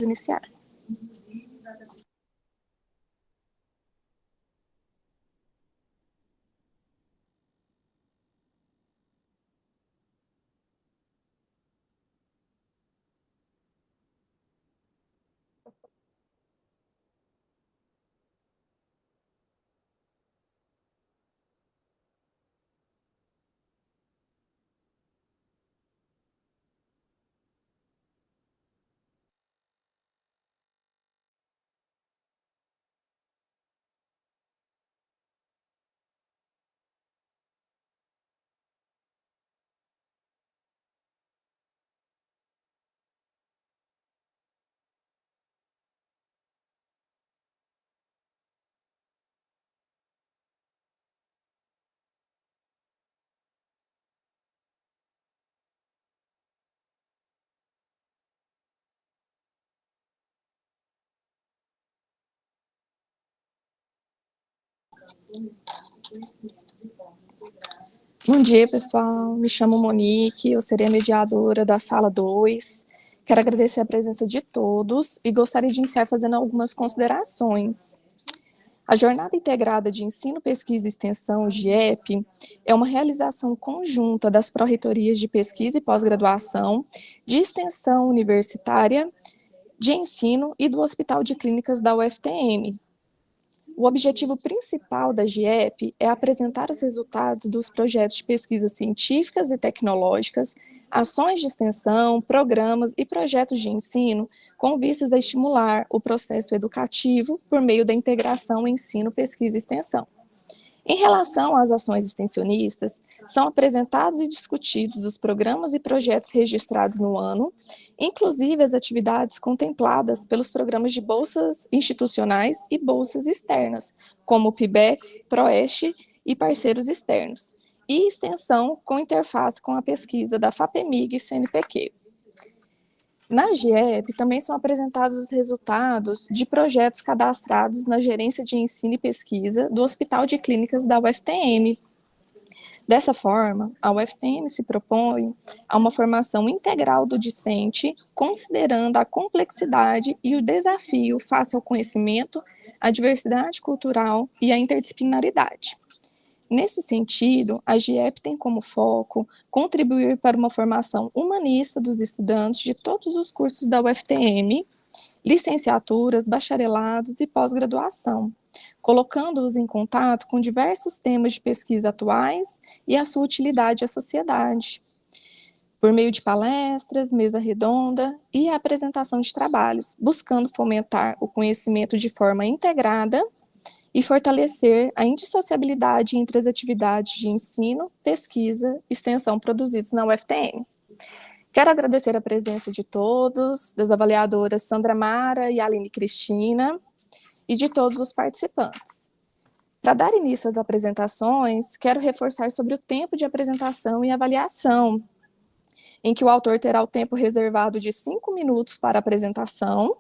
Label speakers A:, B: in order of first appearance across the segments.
A: iniciar. Bom dia, pessoal. Me chamo Monique, eu serei a mediadora da sala 2. Quero agradecer a presença de todos e gostaria de iniciar fazendo algumas considerações. A Jornada Integrada de Ensino, Pesquisa e Extensão, GIEP, é uma realização conjunta das pró-reitorias de pesquisa e pós-graduação, de extensão universitária, de ensino e do Hospital de Clínicas da UFTM. O objetivo principal da GIEP é apresentar os resultados dos projetos de pesquisas científicas e tecnológicas, ações de extensão, programas e projetos de ensino com vistas a estimular o processo educativo por meio da integração ensino, pesquisa e extensão. Em relação às ações extensionistas, são apresentados e discutidos os programas e projetos registrados no ano, inclusive as atividades contempladas pelos programas de bolsas institucionais e bolsas externas, como o PIBEX, PROESTE e parceiros externos, e extensão com interface com a pesquisa da FAPEMIG e CNPq. Na GIEP, também são apresentados os resultados de projetos cadastrados na Gerência de Ensino e Pesquisa do Hospital de Clínicas da UFTM. Dessa forma, a UFTM se propõe a uma formação integral do discente, considerando a complexidade e o desafio face ao conhecimento, à diversidade cultural e à interdisciplinaridade. Nesse sentido, a GIEP tem como foco contribuir para uma formação humanista dos estudantes de todos os cursos da UFTM, licenciaturas, bacharelados e pós-graduação, colocando-os em contato com diversos temas de pesquisa atuais e a sua utilidade à sociedade, por meio de palestras, mesa redonda e a apresentação de trabalhos, buscando fomentar o conhecimento de forma integrada e fortalecer a indissociabilidade entre as atividades de ensino, pesquisa e extensão produzidos na UFTM. Quero agradecer a presença de todos, das avaliadoras Sandra Mara e Aline Cristina, e de todos os participantes. Para dar início às apresentações, quero reforçar sobre o tempo de apresentação e avaliação, em que o autor terá o tempo reservado de 5 minutos para a apresentação,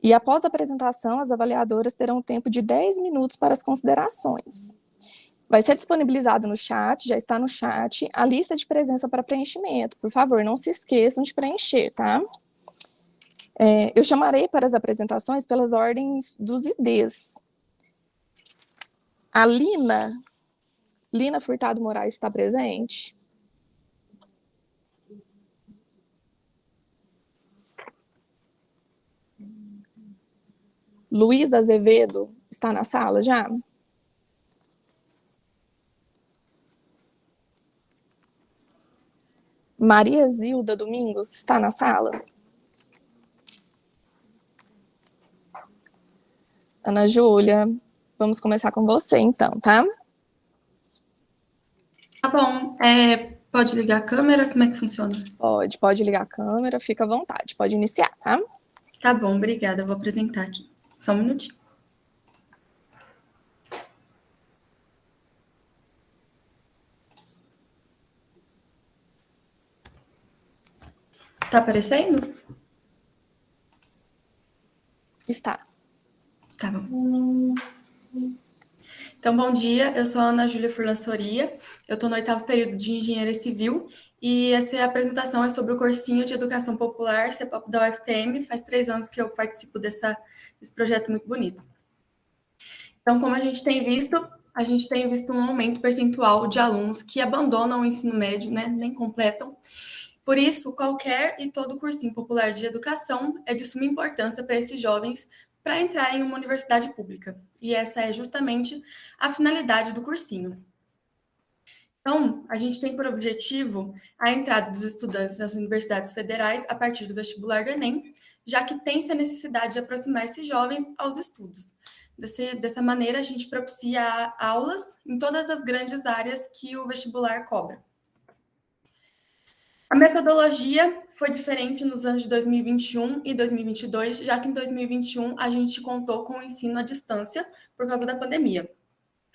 A: e após a apresentação, as avaliadoras terão um tempo de 10 minutos para as considerações. Vai ser disponibilizado no chat, já está no chat, a lista de presença para preenchimento. Por favor, não se esqueçam de preencher, tá? Eu chamarei para as apresentações pelas ordens dos IDs. A Lina Furtado Moraes está presente? Luiz Azevedo está na sala já? Maria Zilda Domingos está na sala? Ana Júlia, vamos começar com você então, tá?
B: Tá bom. Pode ligar a câmera? Como é que funciona?
A: Pode ligar a câmera, fica à vontade, pode iniciar, tá?
B: Tá bom, obrigada. Eu vou apresentar aqui. Só um minutinho. Tá aparecendo?
A: Está.
B: Tá bom. Então, bom dia, eu sou a Ana Júlia Furlan Soria, eu estou no 8º período de Engenharia Civil e essa apresentação é sobre o cursinho de Educação Popular CEPOP da UFTM. Faz 3 anos que eu participo desse projeto muito bonito. Então, como a gente tem visto um aumento percentual de alunos que abandonam o ensino médio, né, nem completam. Por isso, qualquer e todo cursinho popular de educação é de suma importância para esses jovens para entrar em uma universidade pública. E essa é justamente a finalidade do cursinho. Então, a gente tem por objetivo a entrada dos estudantes nas universidades federais a partir do vestibular do Enem, já que tem-se a necessidade de aproximar esses jovens aos estudos. Dessa maneira, a gente propicia aulas em todas as grandes áreas que o vestibular cobra. A metodologia foi diferente nos anos de 2021 e 2022, já que em 2021 a gente contou com o ensino à distância por causa da pandemia.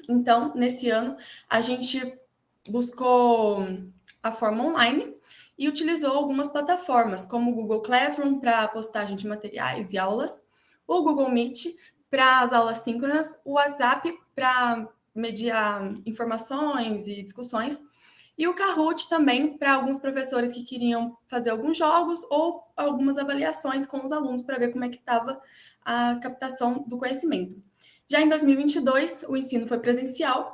B: Então, nesse ano, a gente buscou a forma online e utilizou algumas plataformas, como o Google Classroom para postagem de materiais e aulas, o Google Meet para as aulas síncronas, o WhatsApp para mediar informações e discussões, e o Kahoot também para alguns professores que queriam fazer alguns jogos ou algumas avaliações com os alunos para ver como é que estava a captação do conhecimento. Já em 2022, o ensino foi presencial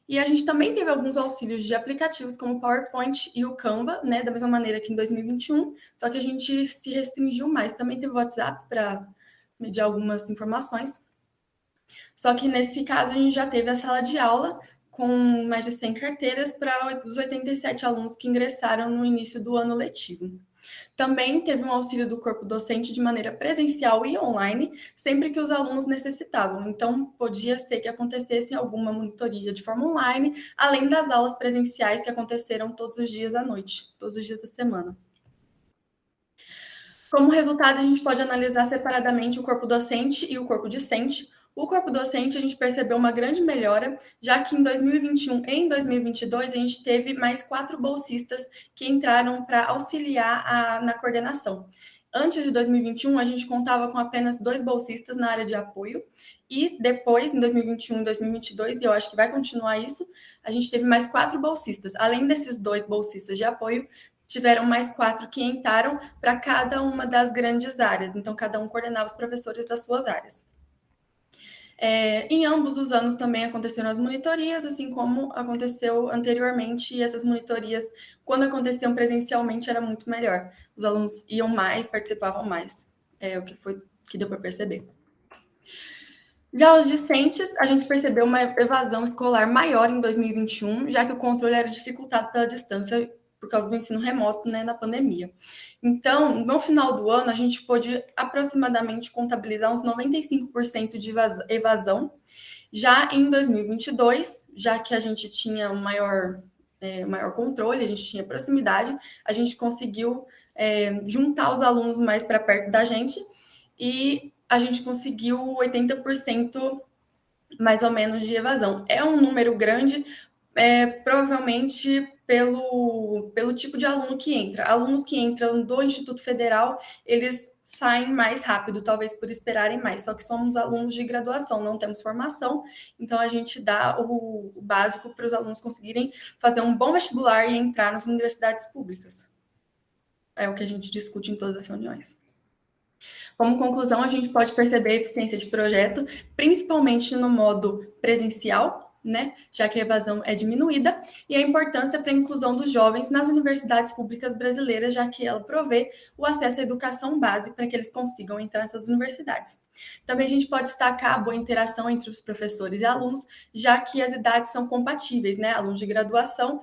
B: e a gente também teve alguns auxílios de aplicativos como o PowerPoint e o Canva, né, da mesma maneira que em 2021, só que a gente se restringiu mais. Também teve o WhatsApp para medir algumas informações. Só que nesse caso a gente já teve a sala de aula com mais de 100 carteiras para os 87 alunos que ingressaram no início do ano letivo. Também teve um auxílio do corpo docente de maneira presencial e online, sempre que os alunos necessitavam. Então, podia ser que acontecesse alguma monitoria de forma online, além das aulas presenciais que aconteceram todos os dias à noite, todos os dias da semana. Como resultado, a gente pode analisar separadamente o corpo docente e o corpo discente. O corpo docente, a gente percebeu uma grande melhora, já que em 2021 e em 2022 a gente teve mais 4 bolsistas que entraram para auxiliar na coordenação. Antes de 2021, a gente contava com apenas 2 bolsistas na área de apoio, e depois, em 2021 e 2022, e eu acho que vai continuar isso, a gente teve mais 4 bolsistas. Além desses 2 bolsistas de apoio, tiveram mais 4 que entraram para cada uma das grandes áreas, então cada um coordenava os professores das suas áreas. Em ambos os anos também aconteceram as monitorias, assim como aconteceu anteriormente, e essas monitorias, quando aconteciam presencialmente, era muito melhor. Os alunos iam mais, participavam mais, o que deu para perceber. Já os discentes, a gente percebeu uma evasão escolar maior em 2021, já que o controle era dificultado pela distância por causa do ensino remoto, né, na pandemia. Então, no final do ano, a gente pôde aproximadamente contabilizar uns 95% de evasão. Já em 2022, já que a gente tinha um maior controle, a gente tinha proximidade, a gente conseguiu juntar os alunos mais para perto da gente e a gente conseguiu 80% mais ou menos de evasão. É um número grande, provavelmente pelo tipo de aluno que entra. Alunos que entram do Instituto Federal, eles saem mais rápido, talvez por esperarem mais, só que somos alunos de graduação, não temos formação, então a gente dá o básico para os alunos conseguirem fazer um bom vestibular e entrar nas universidades públicas. É o que a gente discute em todas as reuniões. Como conclusão, a gente pode perceber a eficiência de projeto, principalmente no modo presencial, né, já que a evasão é diminuída, e a importância para a inclusão dos jovens nas universidades públicas brasileiras, já que ela provê o acesso à educação base para que eles consigam entrar nessas universidades. Também a gente pode destacar a boa interação entre os professores e alunos, já que as idades são compatíveis, né, alunos de graduação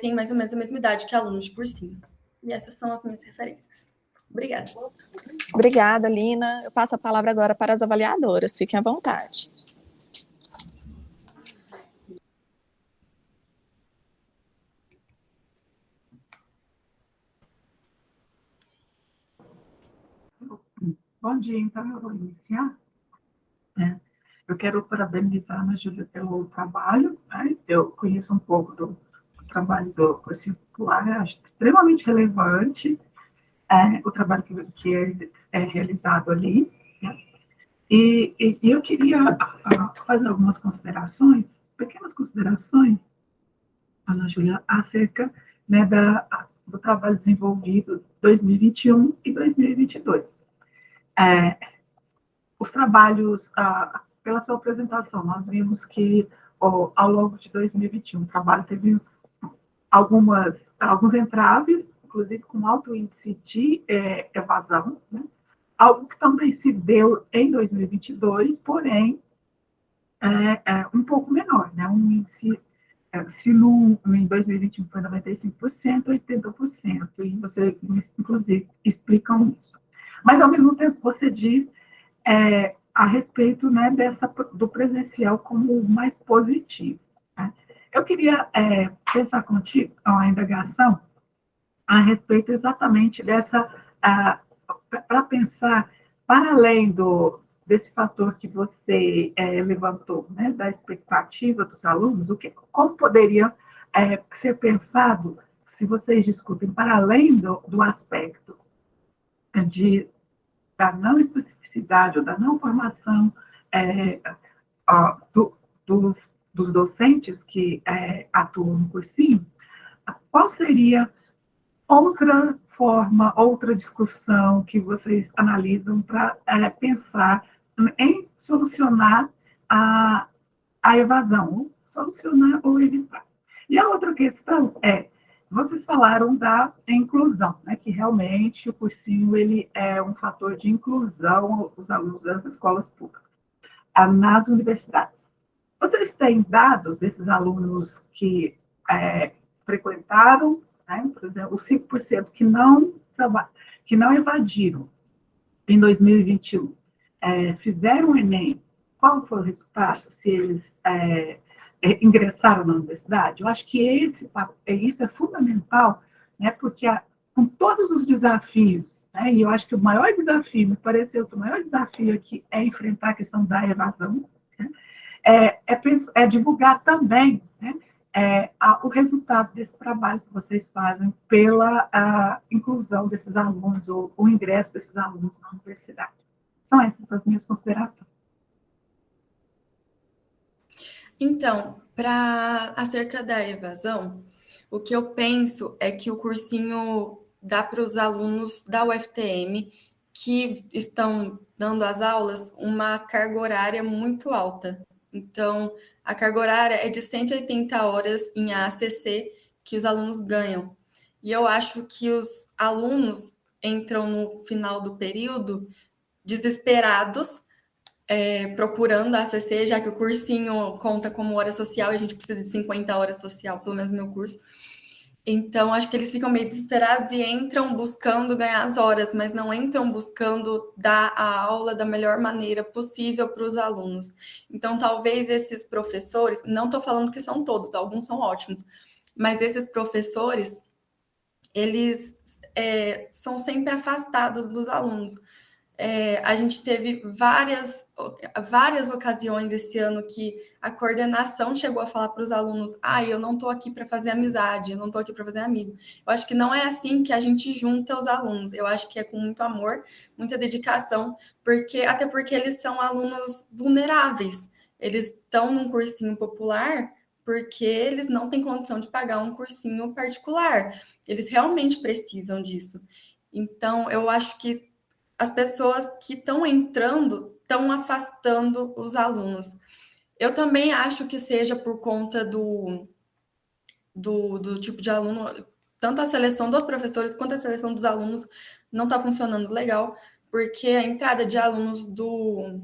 B: têm mais ou menos a mesma idade que alunos de cursinho. E essas são as minhas referências. Obrigada.
A: Obrigada, Lina. Eu passo a palavra agora para as avaliadoras. Fiquem à vontade.
C: Bom dia, então eu vou iniciar. Eu quero parabenizar a Ana Júlia pelo trabalho. Eu conheço um pouco do trabalho do cursinho popular, acho extremamente relevante o trabalho que é realizado ali. E eu queria fazer algumas considerações pequenas considerações, Ana Júlia, acerca, né, do trabalho desenvolvido em 2021 e 2022. Os trabalhos, pela sua apresentação, nós vimos que ao longo de 2021 o trabalho teve alguns entraves, inclusive com alto índice de evasão, né? Algo que também se deu em 2022, porém um pouco menor, né? Um índice, se em 2021 foi 95%, 80%, e você, inclusive, explicam isso. Mas, ao mesmo tempo, você diz a respeito, né, do presencial como mais positivo, né? Eu queria pensar contigo uma indagação a respeito exatamente para pensar, para além desse fator que você levantou, né, da expectativa dos alunos, como poderia ser pensado, se vocês discutem, para além do aspecto da não especificidade ou da não formação dos docentes que atuam no cursinho, qual seria outra forma, outra discussão que vocês analisam para pensar em solucionar a evasão, solucionar ou evitar? E a outra questão vocês falaram da inclusão, né, que realmente o cursinho ele é um fator de inclusão dos alunos das escolas públicas nas universidades. Vocês têm dados desses alunos que frequentaram, né, por exemplo, os 5% que não evadiram em 2021, fizeram o Enem, qual foi o resultado? Se eles ingressaram na universidade? Eu acho que isso é fundamental, né, porque com todos os desafios, né, e eu acho que o maior desafio, me pareceu que o maior desafio aqui é enfrentar a questão da evasão, né, é divulgar também, né, o resultado desse trabalho que vocês fazem pela inclusão desses alunos, ou o ingresso desses alunos na universidade. São essas as minhas considerações.
B: Então, acerca da evasão, o que eu penso é que o cursinho dá para os alunos da UFTM que estão dando as aulas uma carga horária muito alta. Então, a carga horária é de 180 horas em ACC que os alunos ganham. E eu acho que os alunos entram no final do período desesperados, procurando a ACC, já que o cursinho conta como hora social e a gente precisa de 50 horas social, pelo menos no meu curso. Então, acho que eles ficam meio desesperados e entram buscando ganhar as horas, mas não entram buscando dar a aula da melhor maneira possível para os alunos. Então, talvez esses professores, não estou falando que são todos, alguns são ótimos, mas esses professores, eles são sempre afastados dos alunos. A gente teve várias ocasiões esse ano que a coordenação chegou a falar para os alunos: eu não estou aqui para fazer amizade, eu não estou aqui para fazer amigo. Eu acho que não é assim que a gente junta os alunos. Eu acho que é com muito amor, muita dedicação, até porque eles são alunos vulneráveis. Eles estão num cursinho popular porque eles não têm condição de pagar um cursinho particular. Eles realmente precisam disso. Então, eu acho que as pessoas que estão entrando estão afastando os alunos. Eu também acho que seja por conta do tipo de aluno, tanto a seleção dos professores quanto a seleção dos alunos não está funcionando legal, porque a entrada de alunos do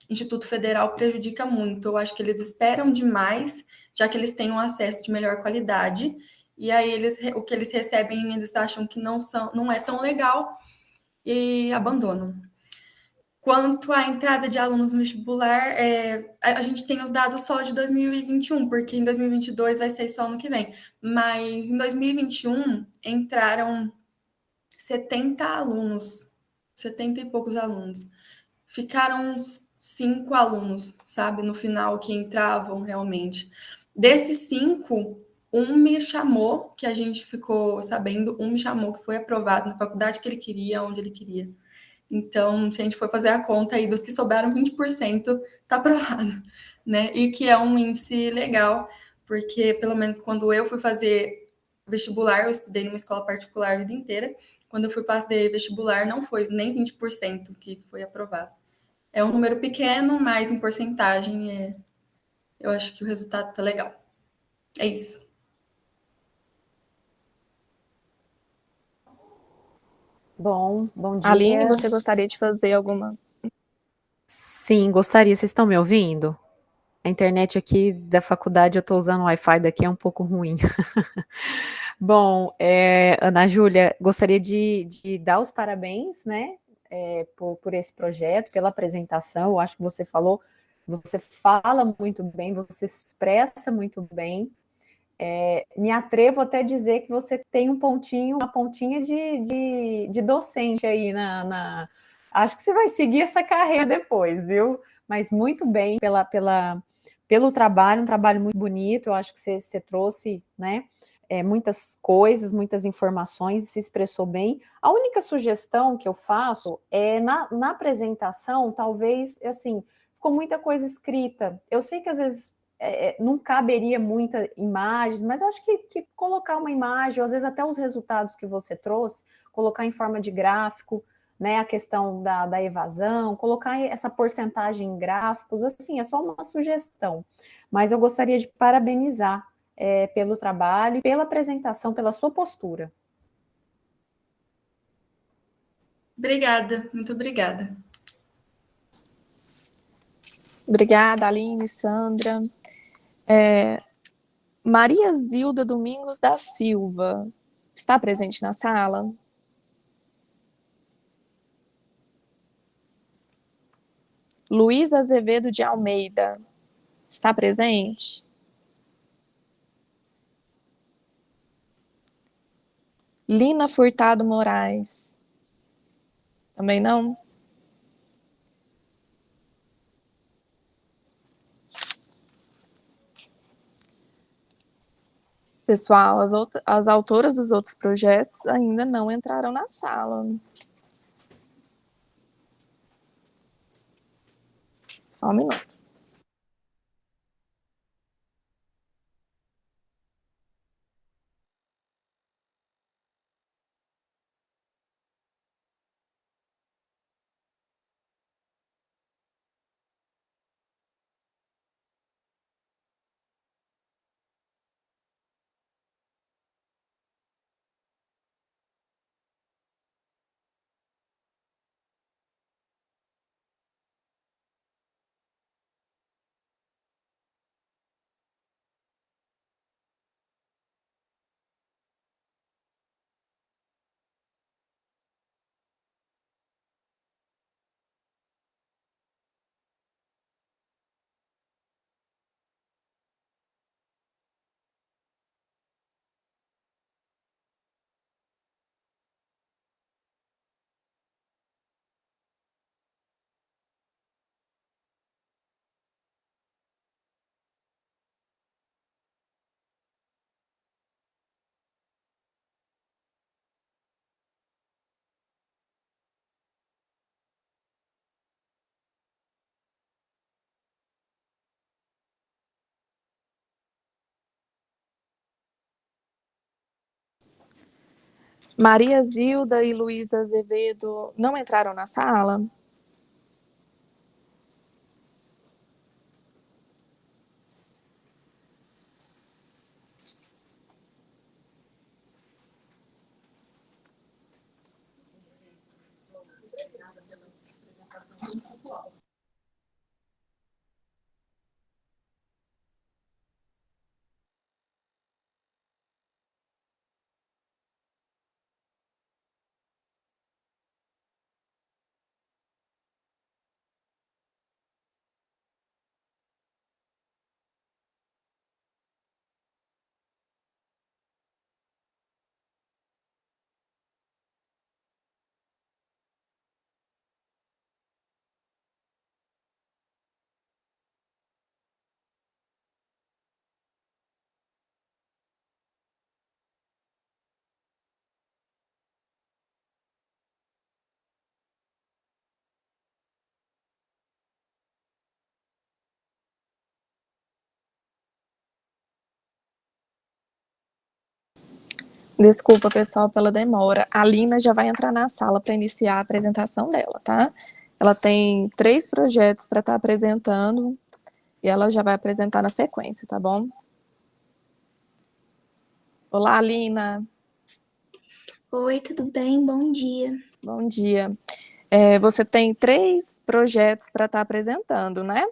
B: Instituto Federal prejudica muito. Eu acho que eles esperam demais, já que eles têm um acesso de melhor qualidade, e aí o que eles recebem, eles acham que não é tão legal, e abandonam. Quanto à entrada de alunos no vestibular, a gente tem os dados só de 2021, porque em 2022 vai ser só ano que vem. Mas em 2021 entraram 70 alunos, 70 e poucos alunos. Ficaram uns 5 alunos, sabe, no final que entravam realmente. Desses 5, um me chamou, que a gente ficou sabendo, um me chamou que foi aprovado na faculdade que ele queria, onde ele queria. Então, se a gente for fazer a conta aí dos que sobraram, 20% está aprovado, né? E que é um índice legal, porque pelo menos quando eu fui fazer vestibular, eu estudei numa escola particular a vida inteira. Quando eu fui fazer vestibular, não foi nem 20% que foi aprovado. É um número pequeno, mas em porcentagem, eu acho que o resultado tá legal. É isso.
D: Bom
A: Aline,
D: dia.
A: você gostaria de fazer alguma?
D: Sim, gostaria. Vocês estão me ouvindo? A internet aqui da faculdade, eu estou usando o Wi-Fi daqui, é um pouco ruim. Bom, Ana Júlia, gostaria de dar os parabéns, né, por esse projeto, pela apresentação. Eu acho que você fala muito bem, você expressa muito bem. Me atrevo até a dizer que você tem uma pontinha de docente aí Acho que você vai seguir essa carreira depois, viu? Mas muito bem pelo trabalho, um trabalho muito bonito. Eu acho que você trouxe, né, muitas coisas, muitas informações e se expressou bem. A única sugestão que eu faço é na apresentação, talvez, assim, ficou muita coisa escrita. Eu sei que às vezes não caberia muita imagens, mas eu acho que colocar uma imagem, ou às vezes até os resultados que você trouxe, colocar em forma de gráfico, né, a questão da evasão, colocar essa porcentagem em gráficos, assim, é só uma sugestão. Mas eu gostaria de parabenizar pelo trabalho, pela apresentação, pela sua postura.
B: Obrigada, muito obrigada.
A: Obrigada, Aline, Sandra. Maria Zilda Domingos da Silva está presente na sala? Luísa Azevedo de Almeida está presente? Lina Furtado Moraes também não? Pessoal, as autoras dos outros projetos ainda não entraram na sala. Só um minuto. Maria Zilda e Luísa Azevedo não entraram na sala? Desculpa, pessoal, pela demora. A Lina já vai entrar na sala para iniciar a apresentação dela, tá? Ela tem 3 projetos para estar apresentando e ela já vai apresentar na sequência, tá bom? Olá, Lina.
E: Oi, tudo bem? Bom dia.
A: Bom dia. Você tem 3 projetos para estar apresentando, né?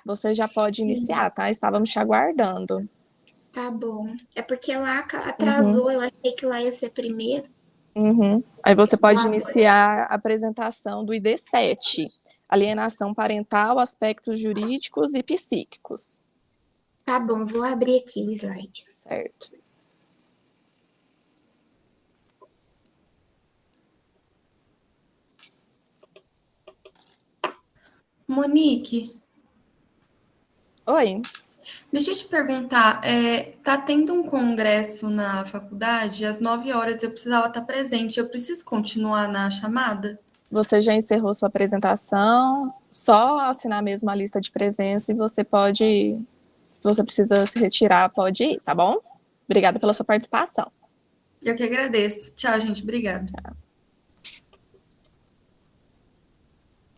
A: Você já pode iniciar, tá? Estávamos te aguardando.
E: Tá bom. É porque lá atrasou, eu achei que lá ia ser primeiro.
A: Aí você pode
E: Tá.
A: iniciar a apresentação do ID7, alienação parental, aspectos jurídicos e psíquicos.
E: Tá bom, vou abrir aqui o slide.
A: Certo.
B: Monique,
A: Oi,
B: deixa eu te perguntar, tá tendo um congresso na faculdade, às 9 horas eu precisava estar presente, eu preciso continuar na chamada?
A: você já encerrou sua apresentação, só assinar mesmo a lista de presença e você pode, se você precisa se retirar, pode ir, tá bom? Obrigada pela sua participação.
B: Eu que agradeço. Tchau, gente. Obrigada.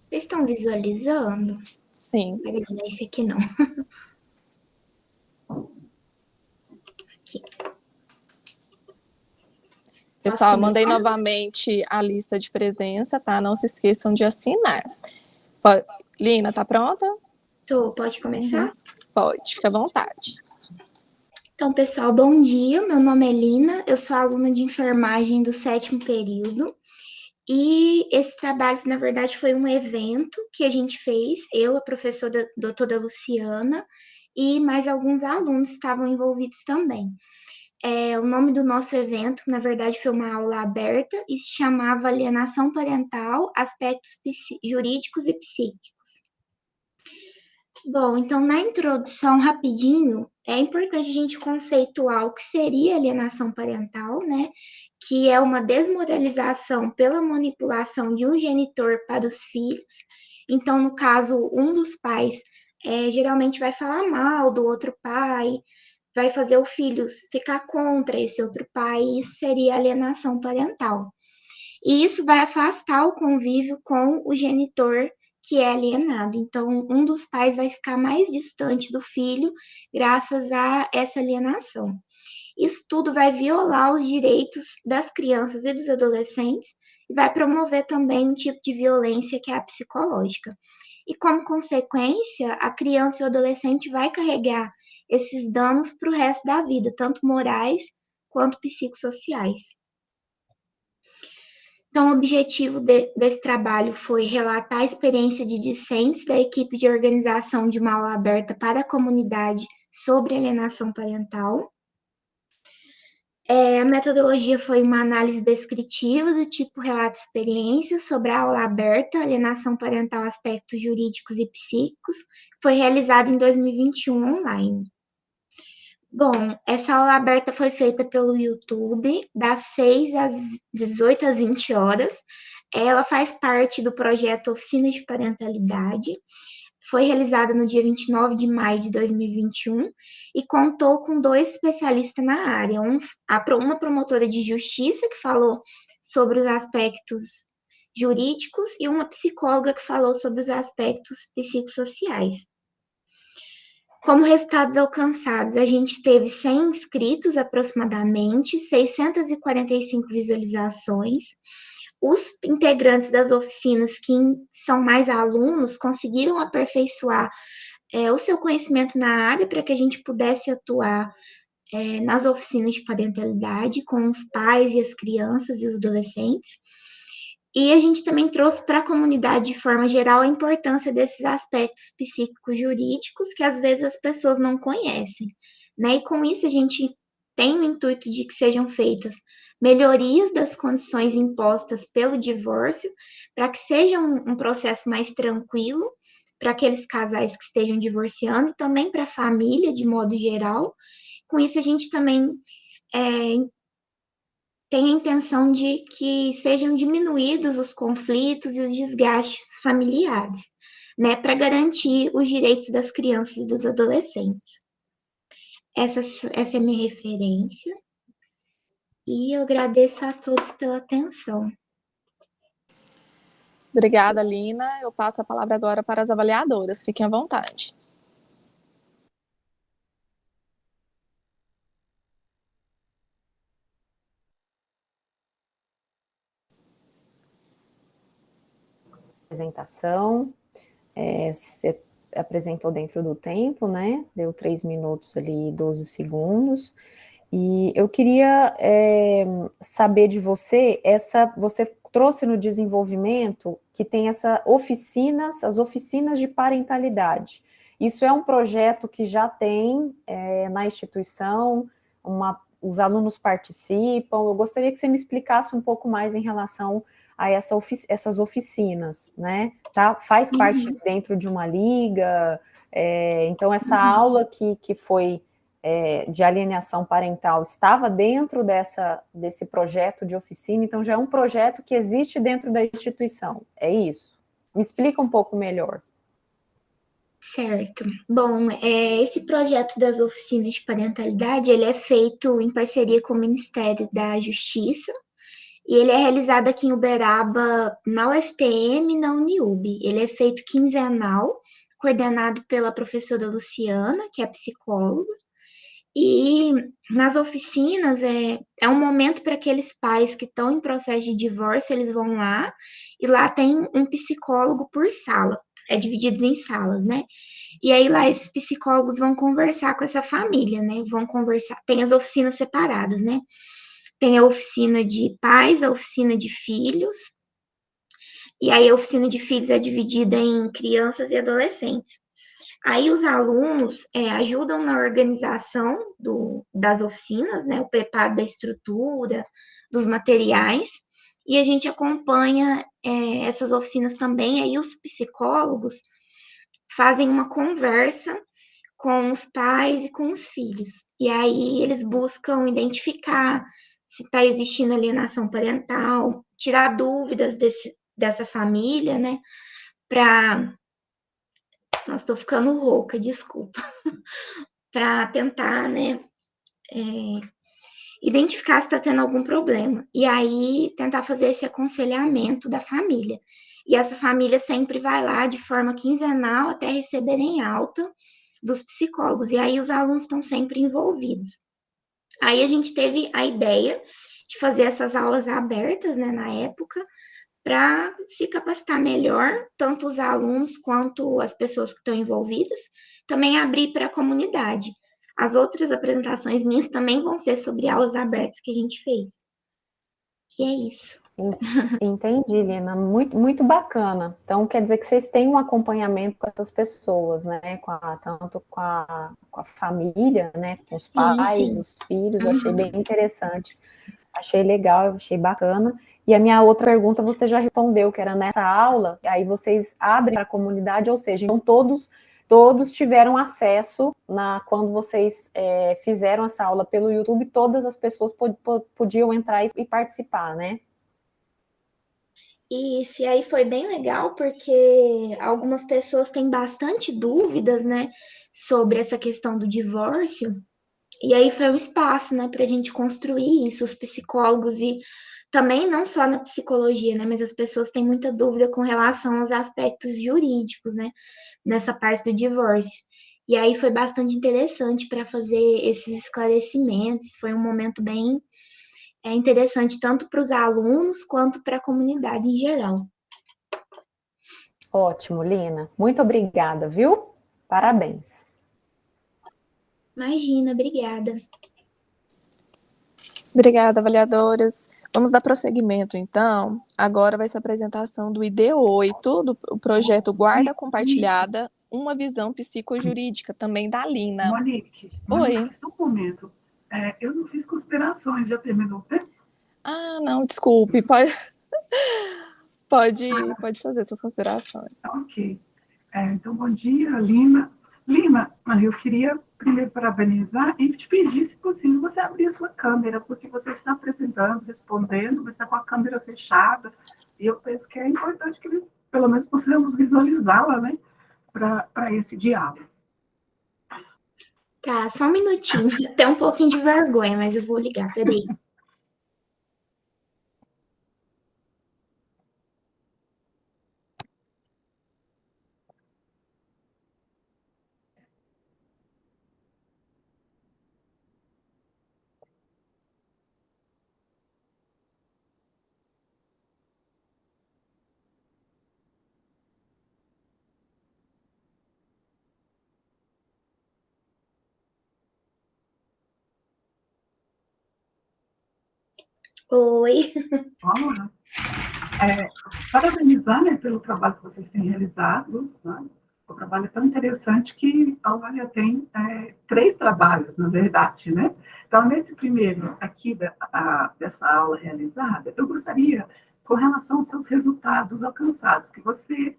E: Vocês estão visualizando?
A: Sim.
E: Esse aqui não. Aqui.
A: Pessoal, mandei novamente a lista de presença, tá? Não se esqueçam de assinar. Lina, tá pronta?
E: Tô, pode começar?
A: Pode, fica à vontade.
E: Então, pessoal, bom dia. Meu nome é Lina, eu sou aluna de enfermagem do 7º período. E esse trabalho, na verdade, foi um evento que a gente fez, eu, a professora doutora Luciana, e mais alguns alunos estavam envolvidos também. O nome do nosso evento, na verdade, foi uma aula aberta e se chamava Alienação Parental, Aspectos Jurídicos e Psíquicos. Bom, então, na introdução, rapidinho, é importante a gente conceituar o que seria alienação parental, né? Que é uma desmoralização pela manipulação de um genitor para os filhos. Então, no caso, um dos pais geralmente vai falar mal do outro pai, vai fazer o filho ficar contra esse outro pai, e isso seria alienação parental. E isso vai afastar o convívio com o genitor que é alienado. Então, um dos pais vai ficar mais distante do filho graças a essa alienação. Isso tudo vai violar os direitos das crianças e dos adolescentes e vai promover também um tipo de violência que é a psicológica. E como consequência, a criança e o adolescente vai carregar esses danos para o resto da vida, tanto morais quanto psicossociais. Então, o objetivo desse trabalho foi relatar a experiência de discentes da equipe de organização de uma aula aberta para a comunidade sobre alienação parental. A metodologia foi uma análise descritiva do tipo relato experiência sobre a aula aberta, alienação parental, aspectos jurídicos e psíquicos, que foi realizada em 2021 online. Bom, essa aula aberta foi feita pelo YouTube, das 6 às 18 às 20 horas. Ela faz parte do projeto Oficina de Parentalidade. Foi realizada no dia 29 de maio de 2021 e contou com 2 especialistas na área. Uma promotora de justiça, que falou sobre os aspectos jurídicos, e uma psicóloga que falou sobre os aspectos psicossociais. Como resultados alcançados, a gente teve 100 inscritos aproximadamente, 645 visualizações. Os integrantes das oficinas, que são mais alunos, conseguiram aperfeiçoar o seu conhecimento na área para que a gente pudesse atuar nas oficinas de parentalidade com os pais e as crianças e os adolescentes. E a gente também trouxe para a comunidade, de forma geral, a importância desses aspectos psíquicos jurídicos que às vezes as pessoas não conhecem, né? E com isso a gente tem o intuito de que sejam feitas melhorias das condições impostas pelo divórcio, para que seja um processo mais tranquilo para aqueles casais que estejam divorciando e também para a família, de modo geral. Com isso, a gente também tem a intenção de que sejam diminuídos os conflitos e os desgastes familiares, né, para garantir os direitos das crianças e dos adolescentes. Essa é a minha referência. E eu agradeço a todos pela atenção.
A: Obrigada, Lina. Eu passo a palavra agora para as avaliadoras. Fiquem à vontade.
D: Apresentação, você apresentou dentro do tempo, né? Deu 3 minutos ali, 12 segundos. E eu queria saber de você, você trouxe no desenvolvimento que tem as oficinas de parentalidade. Isso é um projeto que já tem na instituição, os alunos participam. Eu gostaria que você me explicasse um pouco mais em relação a essas oficinas, né? Tá? Faz parte dentro de uma liga, então essa aula que foi de alienação parental estava dentro desse projeto de oficina, então já é um projeto que existe dentro da instituição, é isso? Me explica um pouco melhor.
E: Certo. Bom, esse projeto das oficinas de parentalidade, ele é feito em parceria com o Ministério da Justiça, e ele é realizado aqui em Uberaba, na UFTM e na Uniub. Ele é feito quinzenal, coordenado pela professora Luciana, que é psicóloga, e nas oficinas é um momento para aqueles pais que estão em processo de divórcio, eles vão lá, e lá tem um psicólogo por sala, é dividido em salas, né? E aí lá esses psicólogos vão conversar com essa família, né? Vão conversar, tem as oficinas separadas, né? Tem a oficina de pais, a oficina de filhos, e aí a oficina de filhos é dividida em crianças e adolescentes. Aí os alunos ajudam na organização das oficinas, né? O preparo da estrutura, dos materiais, e a gente acompanha essas oficinas também. Aí os psicólogos fazem uma conversa com os pais e com os filhos. E aí eles buscam identificar se está existindo alienação parental, tirar dúvidas dessa família, né? Para. Nossa, estou ficando rouca, desculpa. Para tentar, né? Identificar se está tendo algum problema. E aí tentar fazer esse aconselhamento da família. E essa família sempre vai lá de forma quinzenal até receberem alta dos psicólogos. E aí os alunos estão sempre envolvidos. Aí a gente teve a ideia de fazer essas aulas abertas, né, na época, para se capacitar melhor, tanto os alunos quanto as pessoas que estão envolvidas, também abrir para a comunidade. As outras apresentações minhas também vão ser sobre aulas abertas que a gente fez. E é isso.
D: Entendi, Lina, muito, muito bacana. Então, quer dizer que vocês têm um acompanhamento com essas pessoas, né? Tanto com a família, né? Com os pais,
E: Sim.
D: os filhos, achei bem interessante. Achei legal, achei bacana. E a minha outra pergunta você já respondeu, que era nessa aula, aí vocês abrem para a comunidade, ou seja, então todos tiveram acesso quando vocês fizeram essa aula pelo YouTube, todas as pessoas podiam entrar e participar, né?
E: Isso, e aí foi bem legal porque algumas pessoas têm bastante dúvidas, né, sobre essa questão do divórcio. E aí foi um espaço, né, para a gente construir isso, os psicólogos e também não só na psicologia, né, mas as pessoas têm muita dúvida com relação aos aspectos jurídicos, né, nessa parte do divórcio. E aí foi bastante interessante para fazer esses esclarecimentos, foi um momento bem interessante tanto para os alunos quanto para a comunidade em geral.
D: Ótimo, Lina. Muito obrigada, viu? Parabéns.
E: Imagina, obrigada.
A: Obrigada, avaliadoras. Vamos dar prosseguimento, então. Agora vai ser a apresentação do ID8, do projeto Guarda Compartilhada, uma visão psicojurídica, também da Lina.
C: Monique,
A: Oi.
C: só um momento. Eu não fiz considerações, já terminou o tempo?
A: Ah, não, desculpe. Pode fazer suas considerações.
C: Ok. Então, bom dia, Lina. Lina, eu queria primeiro parabenizar e te pedir, se possível, você abrir a sua câmera, porque você está apresentando, respondendo, você está com a câmera fechada, e eu penso que é importante que, pelo menos, possamos visualizá-la, né, para esse diálogo.
E: Tá, só um minutinho. Tem um pouquinho de vergonha, mas eu vou ligar, peraí. Oi.
C: Vamos lá. Parabenizar, né, pelo trabalho que vocês têm realizado, né? O trabalho é tão interessante que a Olha tem 3 trabalhos, na verdade, né? Então, nesse primeiro aqui dessa aula realizada, eu gostaria, com relação aos seus resultados alcançados, que você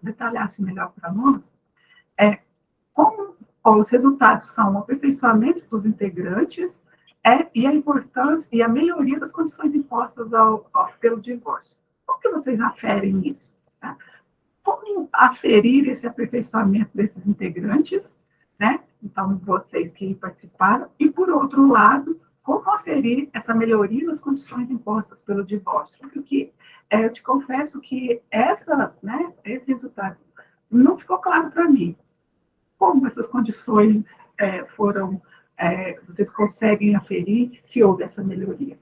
C: detalhasse melhor para nós, como os resultados são o aperfeiçoamento dos integrantes e a importância e a melhoria das condições impostas pelo divórcio. Como que vocês aferem isso? Tá? Como aferir esse aperfeiçoamento desses integrantes, né? Então, vocês que participaram, e, por outro lado, como aferir essa melhoria das condições impostas pelo divórcio? Porque eu te confesso que esse resultado não ficou claro para mim. Como essas condições foram, vocês conseguem aferir que houve essa melhoria?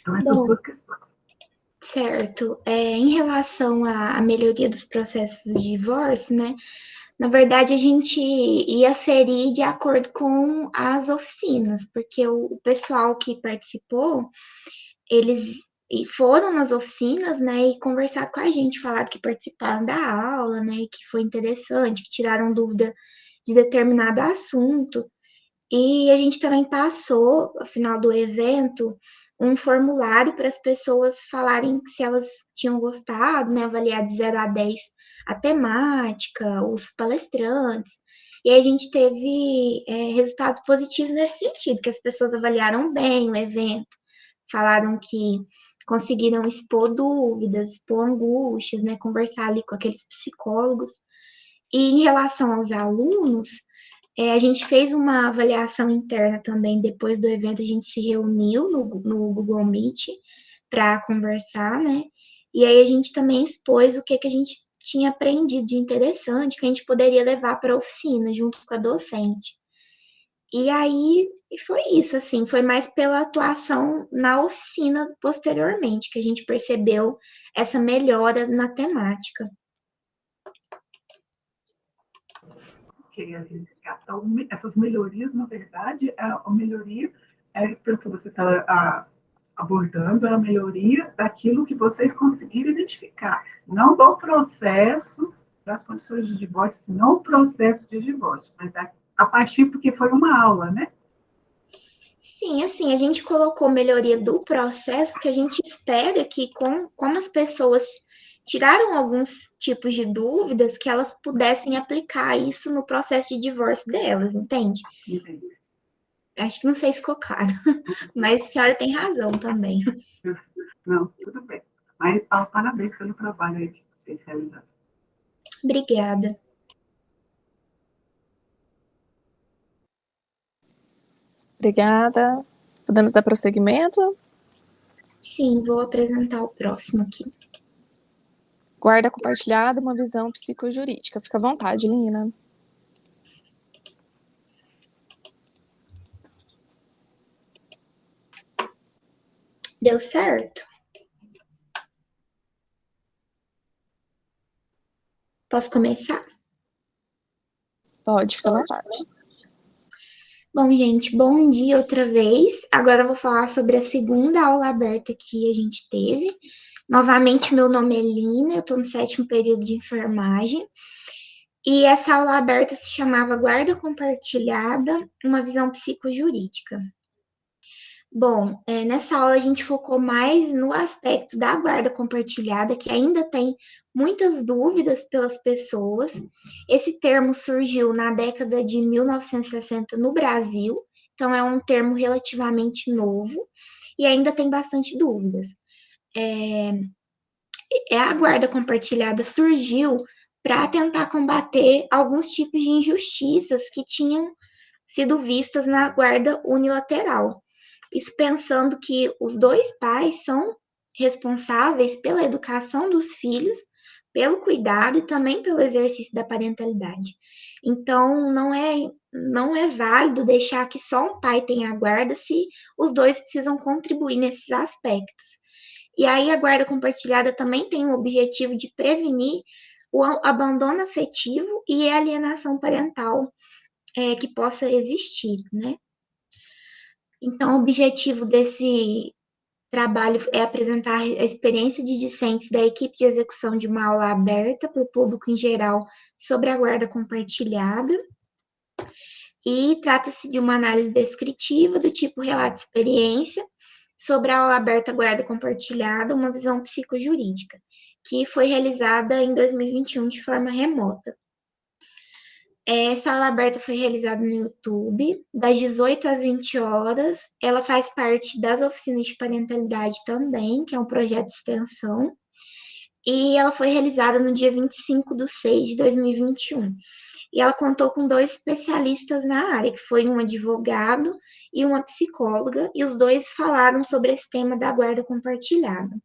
C: Então, essas
E: Bom,
C: duas questões.
E: certo. Em relação à melhoria dos processos de divórcio, né? Na verdade, a gente ia ferir de acordo com as oficinas, porque o pessoal que participou, eles foram nas oficinas, né, e conversaram com a gente, falaram que participaram da aula, né, que foi interessante, que tiraram dúvida de determinado assunto. E a gente também passou, ao final do evento, um formulário para as pessoas falarem se elas tinham gostado, né, avaliar de 0 a 10 a temática, os palestrantes. E aí a gente teve resultados positivos nesse sentido, que as pessoas avaliaram bem o evento, falaram que conseguiram expor dúvidas, expor angústias, né, conversar ali com aqueles psicólogos. E em relação aos alunos, a gente fez uma avaliação interna também, depois do evento a gente se reuniu no Google Meet para conversar, né? E aí a gente também expôs o que a gente tinha aprendido de interessante, que a gente poderia levar para a oficina, junto com a docente. E aí foi isso, assim, foi mais pela atuação na oficina posteriormente, que a gente percebeu essa melhora na temática.
C: Então, essas melhorias, na verdade, a melhoria, pelo que você está abordando, é a melhoria daquilo que vocês conseguiram identificar, não do processo das condições de divórcio, não o processo de divórcio, mas a partir porque foi uma aula, né?
E: Sim, assim, a gente colocou melhoria do processo, que a gente espera que, como as pessoas tiraram alguns tipos de dúvidas, que elas pudessem aplicar isso no processo de divórcio delas, entende?
C: Entendi.
E: Acho que não sei se ficou claro, mas a senhora tem razão também.
C: Não, tudo bem. Mas parabéns pelo trabalho aí que vocês realizaram.
E: Obrigada.
A: Obrigada. Podemos dar prosseguimento?
E: Sim, vou apresentar o próximo aqui.
A: Guarda compartilhada, uma visão psicojurídica. Fica à vontade, Lina.
E: Deu certo? Posso começar?
A: Pode, fica à vontade.
E: Bom, gente, bom dia outra vez. Agora eu vou falar sobre a segunda aula aberta que a gente teve. Novamente, meu nome é Lina, eu estou no 7º período de enfermagem. E essa aula aberta se chamava Guarda Compartilhada, uma visão psicojurídica. Bom, nessa aula a gente focou mais no aspecto da guarda compartilhada, que ainda tem muitas dúvidas pelas pessoas. Esse termo surgiu na década de 1960 no Brasil, então é um termo relativamente novo e ainda tem bastante dúvidas. A guarda compartilhada surgiu para tentar combater alguns tipos de injustiças que tinham sido vistas na guarda unilateral. Isso pensando que os dois pais são responsáveis pela educação dos filhos, pelo cuidado e também pelo exercício da parentalidade. Então, não é válido deixar que só um pai tenha a guarda se os dois precisam contribuir nesses aspectos. E aí, a guarda compartilhada também tem o objetivo de prevenir o abandono afetivo e a alienação parental que possa existir, né? Então, o objetivo trabalho é apresentar a experiência de discentes da equipe de execução de uma aula aberta para o público em geral sobre a guarda compartilhada. E trata-se de uma análise descritiva do tipo relato de experiência sobre a aula aberta guarda compartilhada, uma visão psicojurídica, que foi realizada em 2021 de forma remota. Essa aula aberta foi realizada no YouTube, das 18 às 20 horas. Ela faz parte das oficinas de parentalidade também, que é um projeto de extensão. E ela foi realizada no dia 25/6/2021. E ela contou com 2 especialistas na área, que foi um advogado e uma psicóloga, e os dois falaram sobre esse tema da guarda compartilhada.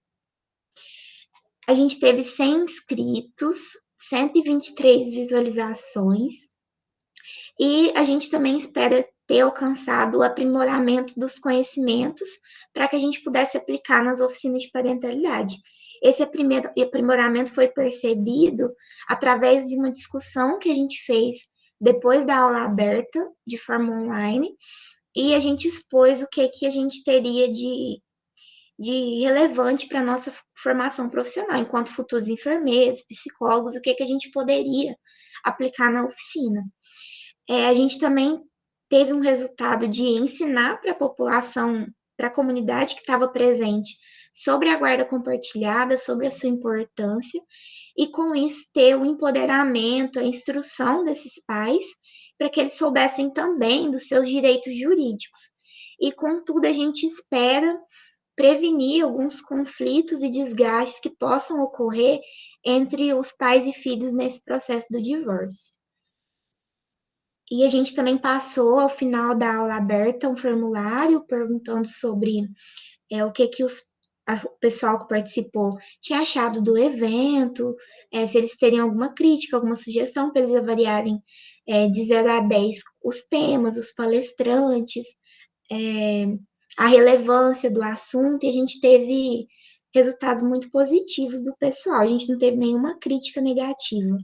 E: A gente teve 100 inscritos, 123 visualizações, e a gente também espera ter alcançado o aprimoramento dos conhecimentos para que a gente pudesse aplicar nas oficinas de parentalidade. Esse aprimoramento foi percebido através de uma discussão que a gente fez depois da aula aberta, de forma online, e a gente expôs o que a gente teria de relevante para a nossa formação profissional, enquanto futuros enfermeiros, psicólogos, o que a gente poderia aplicar na oficina. A gente também teve um resultado de ensinar para a população, para a comunidade que estava presente, sobre a guarda compartilhada, sobre a sua importância, e com isso ter o empoderamento, a instrução desses pais, para que eles soubessem também dos seus direitos jurídicos. E, contudo, a gente espera prevenir alguns conflitos e desgastes que possam ocorrer entre os pais e filhos nesse processo do divórcio. E a gente também passou, ao final da aula aberta, um formulário perguntando sobre o que o pessoal que participou tinha achado do evento, se eles teriam alguma crítica, alguma sugestão, para eles avaliarem de 0 a 10 os temas, os palestrantes, a relevância do assunto, e a gente teve resultados muito positivos do pessoal, a gente não teve nenhuma crítica negativa.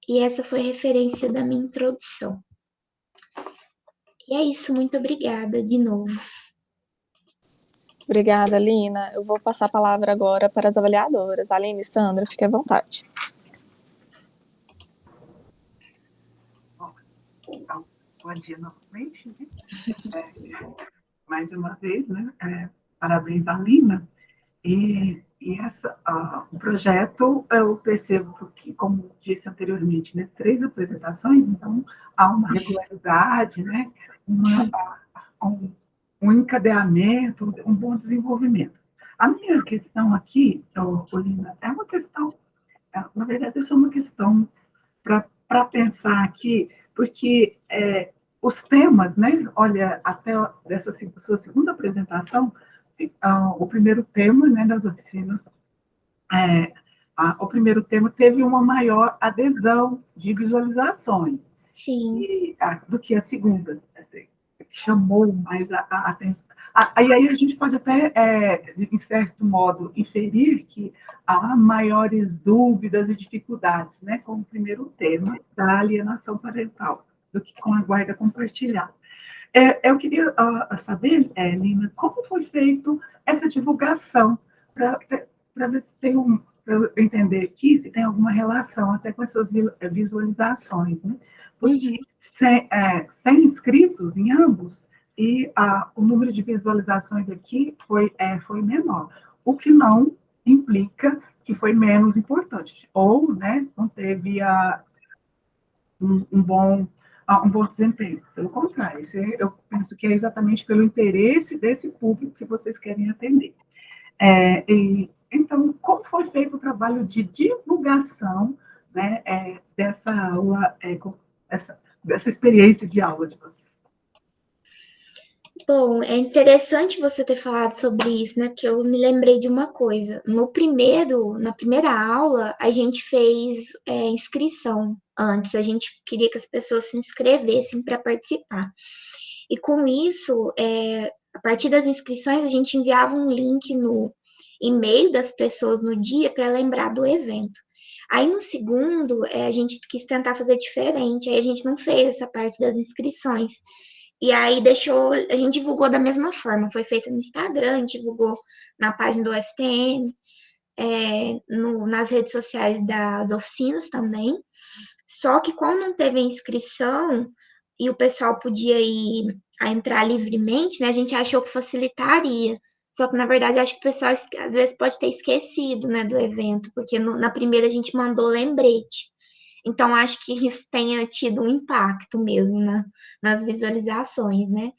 E: E essa foi a referência da minha introdução. E é isso, muito obrigada de novo.
A: Obrigada, Lina. Eu vou passar a palavra agora para as avaliadoras. Aline e Sandra, fique à vontade.
C: Então, bom dia novamente, né? Mais uma vez, né? Parabéns à Lina. E o projeto, eu percebo que, como disse anteriormente, né, 3 apresentações, então há uma regularidade, né, um encadeamento, um bom desenvolvimento. A minha questão aqui, Lina, é uma questão, na verdade, é só uma questão para pensar aqui, porque os temas, né, olha, até dessa sua segunda apresentação, o primeiro tema, né, das oficinas, o primeiro tema teve uma maior adesão de visualizações.
E: Sim.
C: Do que a segunda, assim, chamou mais a atenção. E aí a gente pode até, em certo modo, inferir que há maiores dúvidas e dificuldades, né, com o primeiro tema da alienação parental, do que com a guarda compartilhada. Eu queria saber, Lina, como foi feita essa divulgação, para ver se tem para eu entender aqui, se tem alguma relação até com essas visualizações, né? Porque 100 inscritos em ambos, e o número de visualizações aqui foi menor, o que não implica que foi menos importante, ou, né, não teve um bom desempenho. Pelo contrário, eu penso que é exatamente pelo interesse desse público que vocês querem atender. Então, como foi feito o trabalho de divulgação, né, dessa aula, dessa experiência de aula de vocês?
E: Bom, é interessante você ter falado sobre isso, né? Porque eu me lembrei de uma coisa. Na primeira aula, a gente fez inscrição antes. A gente queria que as pessoas se inscrevessem para participar. E com isso, a partir das inscrições, a gente enviava um link no e-mail das pessoas no dia para lembrar do evento. Aí no segundo, a gente quis tentar fazer diferente. Aí a gente não fez essa parte das inscrições. E aí a gente divulgou da mesma forma, foi feita no Instagram, a gente divulgou na página do UFTM, nas redes sociais das oficinas também. Só que como não teve inscrição e o pessoal podia ir a entrar livremente, né, a gente achou que facilitaria. Só que, na verdade, acho que o pessoal às vezes pode ter esquecido, né, do evento, porque na primeira a gente mandou lembrete. Então, acho que isso tenha tido um impacto mesmo nas visualizações, né?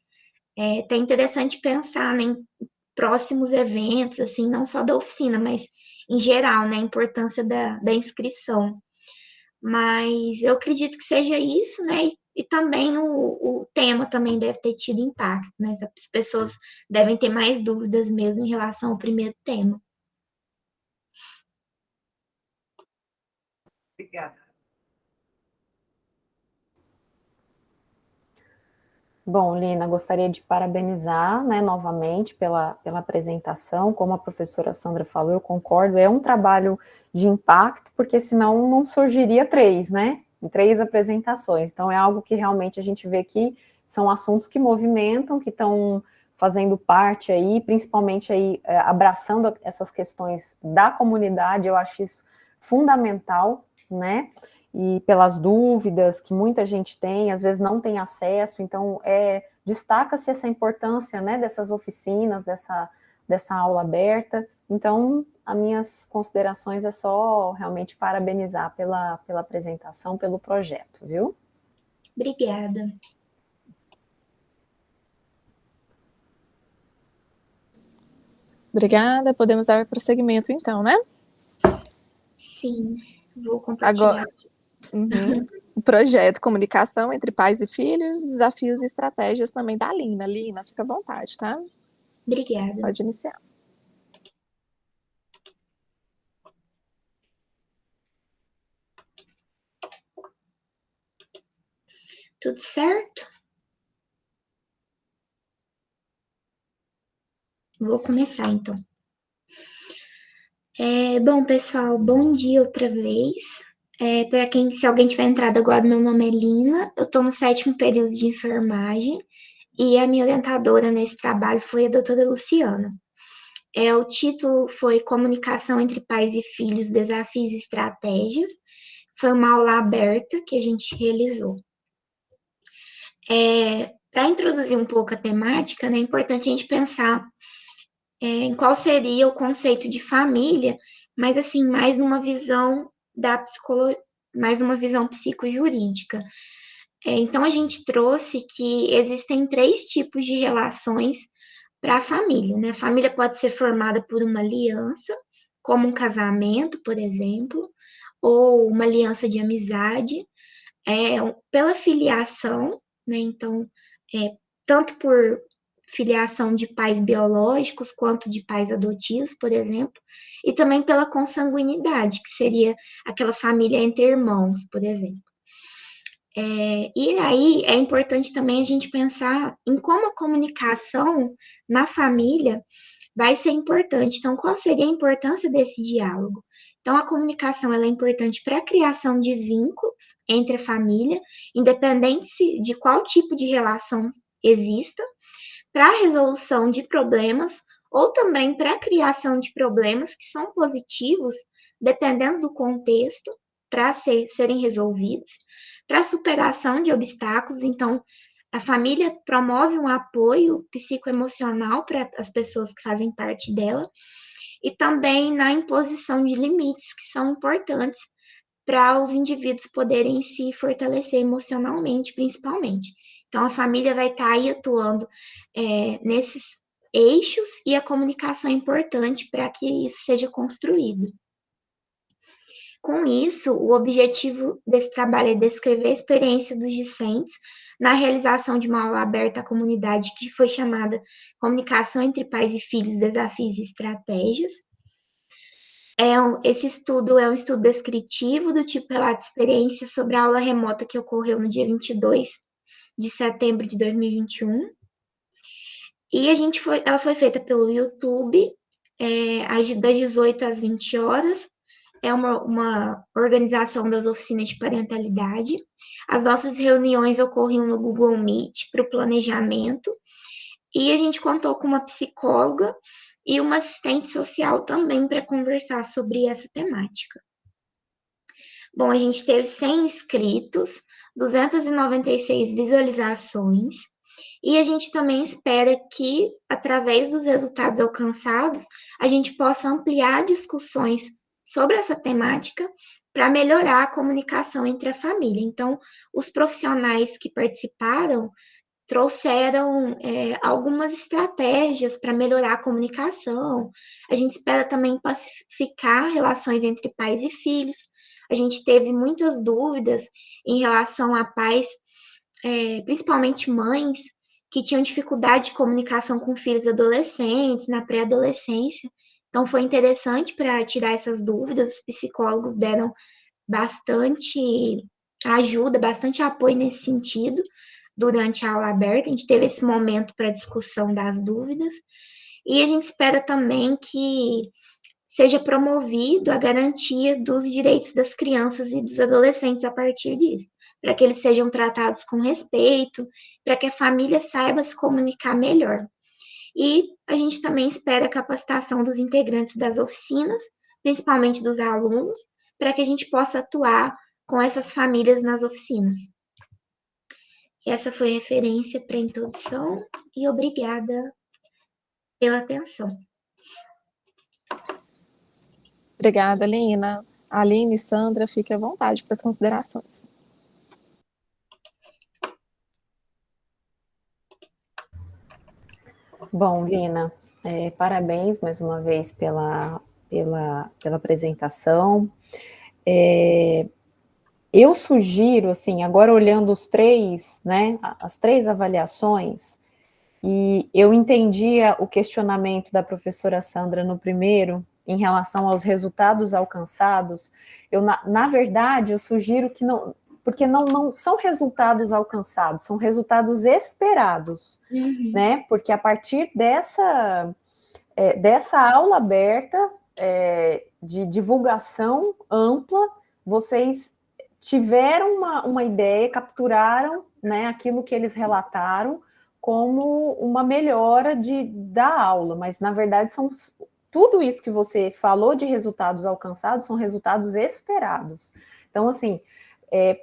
E: É até interessante pensar, né, em próximos eventos, assim, não só da oficina, mas em geral, né, a importância da inscrição. Mas eu acredito que seja isso, né? E também o tema também deve ter tido impacto, né? As pessoas devem ter mais dúvidas mesmo em relação ao primeiro tema.
C: Obrigada.
D: Bom, Lina, gostaria de parabenizar, né, novamente pela apresentação. Como a professora Sandra falou, eu concordo, é um trabalho de impacto, porque senão não surgiria três, né? Três apresentações. Então, é algo que realmente a gente vê que são assuntos que movimentam, que estão fazendo parte aí, principalmente aí, abraçando essas questões da comunidade. Eu acho isso fundamental, né? E pelas dúvidas que muita gente tem, às vezes não tem acesso, então destaca-se essa importância, né, dessas oficinas, dessa aula aberta. Então, as minhas considerações é só realmente parabenizar pela apresentação, pelo projeto, viu?
E: Obrigada.
A: Obrigada, podemos dar prosseguimento então, né?
E: Sim, vou compartilhar.
A: Agora, o projeto Comunicação entre Pais e Filhos, Desafios e Estratégias também da Lina. Lina, fica à vontade, tá?
E: Obrigada.
A: Pode iniciar.
E: Tudo certo? Vou começar então. Bom, pessoal, bom dia outra vez. Se alguém tiver entrado agora, meu nome é Lina, eu estou no 7º período de enfermagem e a minha orientadora nesse trabalho foi a doutora Luciana. O título foi Comunicação entre Pais e Filhos, Desafios e Estratégias. Foi uma aula aberta que a gente realizou. Para introduzir um pouco a temática, né, é importante a gente pensar em qual seria o conceito de família, mas assim, mais numa visão da psicologia, mais uma visão psicojurídica. Então, a gente trouxe que existem 3 tipos de relações para a família, né? A família pode ser formada por uma aliança, como um casamento, por exemplo, ou uma aliança de amizade, pela filiação, né? Então, tanto por filiação de pais biológicos quanto de pais adotivos, por exemplo, e também pela consanguinidade, que seria aquela família entre irmãos, por exemplo. E aí é importante também a gente pensar em como a comunicação na família vai ser importante. Então, qual seria a importância desse diálogo? Então, a comunicação ela é importante para a criação de vínculos entre a família, independente de qual tipo de relação exista, para a resolução de problemas ou também para a criação de problemas que são positivos, dependendo do contexto, para serem resolvidos, para a superação de obstáculos. Então, a família promove um apoio psicoemocional para as pessoas que fazem parte dela e também na imposição de limites que são importantes para os indivíduos poderem se fortalecer emocionalmente, principalmente. Então, a família vai estar aí atuando nesses eixos e a comunicação é importante para que isso seja construído. Com isso, o objetivo desse trabalho é descrever a experiência dos discentes na realização de uma aula aberta à comunidade que foi chamada Comunicação entre Pais e Filhos, Desafios e Estratégias. Esse estudo é um estudo descritivo do tipo relato de experiência sobre a aula remota que ocorreu no dia 22 de setembro de 2021. E ela foi feita pelo YouTube, das 18 às 20 horas, é uma organização das oficinas de parentalidade. As nossas reuniões ocorriam no Google Meet para o planejamento, e a gente contou com uma psicóloga e uma assistente social também para conversar sobre essa temática. Bom, a gente teve 100 inscritos, 296 visualizações, e a gente também espera que, através dos resultados alcançados, a gente possa ampliar discussões sobre essa temática para melhorar a comunicação entre a família. Então, os profissionais que participaram trouxeram algumas estratégias para melhorar a comunicação. A gente espera também pacificar relações entre pais e filhos. A gente teve muitas dúvidas em relação a pais, principalmente mães, que tinham dificuldade de comunicação com filhos adolescentes, na pré-adolescência. Então, foi interessante para tirar essas dúvidas. Os psicólogos deram bastante ajuda, bastante apoio nesse sentido durante a aula aberta. A gente teve esse momento para discussão das dúvidas. E a gente espera também que seja promovido a garantia dos direitos das crianças e dos adolescentes a partir disso, para que eles sejam tratados com respeito, para que a família saiba se comunicar melhor. E a gente também espera a capacitação dos integrantes das oficinas, principalmente dos alunos, para que a gente possa atuar com essas famílias nas oficinas. Essa foi a referência para a introdução e obrigada pela atenção.
A: Obrigada, Lina. Aline e Sandra, fiquem à vontade para as considerações.
D: Bom, Lina, parabéns mais uma vez pela apresentação. Eu sugiro, assim, agora olhando os três, né, as três avaliações, e eu entendia o questionamento da professora Sandra no primeiro, em relação aos resultados alcançados. Na verdade, eu sugiro que não, porque não são resultados alcançados, são resultados esperados, né? Porque a partir dessa aula aberta, de divulgação ampla, vocês tiveram uma ideia, capturaram, né, aquilo que eles relataram como uma melhora da aula, mas na verdade tudo isso que você falou de resultados alcançados são resultados esperados. Então, assim,